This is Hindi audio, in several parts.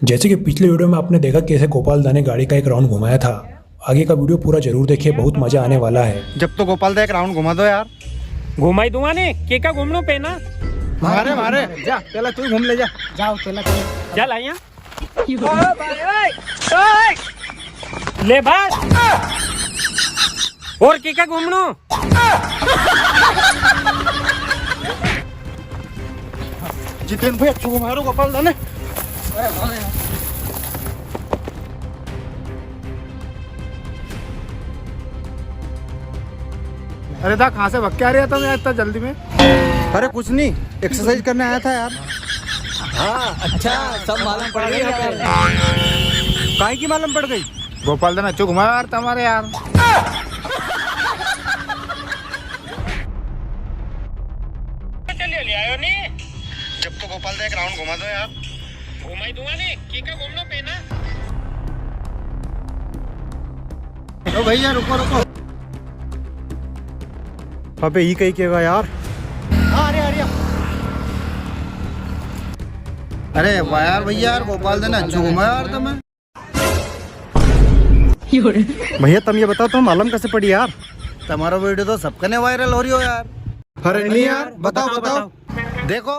जैसे कि पिछले वीडियो में आपने देखा कैसे गोपाल दा ने गाड़ी का एक राउंड घुमाया था। आगे का वीडियो पूरा जरूर देखिए, बहुत मजा आने वाला है। जब तो गोपाल दा एक राउंड घुमा दो यार। घुमाई दूंगा ने के का घूमनो पे ना मारे मारे जा पहला तू घूम ले जा। जाओ चला चल आया ले बस और के का घूमनो जितेन भाई अच्छू घुमा रहा गोपाल दा ने। अरे दा कहाँ से भग के आ रहा था मैं इतना जल्दी में? अरे कुछ नहीं, एक्सरसाइज करने आया था यार। हाँ अच्छा, सब मालूम पड़ गई। काहे की मालूम पड़ गई? गोपाल दा ने अच्छू घुमाया यार तुम्हारे यार। चलिए ले आयो नी जब तो गोपाल दा एक राउंड घुमा दो यार। घुमाई दूंगा ने के का घूमनो पे ना तो भैया रुको रुको। अबे ये कहीं केगा यार। अरे यार भैया यार गोपाल दा ने अच्छू घुमाया यार तुम्हें। भैया तुम ये बताओ तुम मालूम कैसे पड़ी यार? तुम्हारा वीडियो तो सबके ने वायरल हो रही हो यार। अरे नहीं यार बताओ बताओ। देखो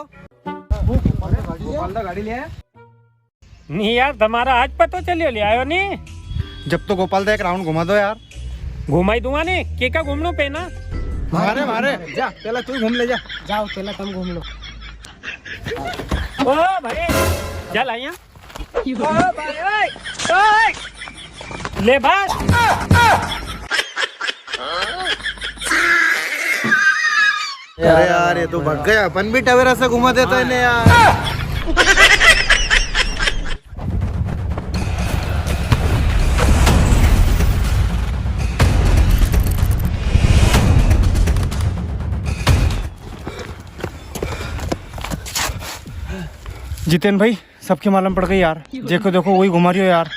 गोपाल दा गाड़ी ले आया। नहीं यार तुम्हारा आज पता चलियो ले आयो नी जब तो गोपाल दा एक राउंड घुमा दो यार। घुमाई दूंगा ने के का घूमनो पे ना मारे मारे जा पहला तू घूम ले जा। जाओ चला तुम घूम लो ओ भाई चल आया ले बस अरे यार ये तो भग गया, अपन भी टवेरा से घुमा देता है यार। जितेन भाई सबकी मालूम पड़ गई यार। देखो देखो वही घुमा रही हो यार।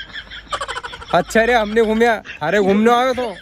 अच्छा रे हमने घूमया, अरे घूमने आयो तो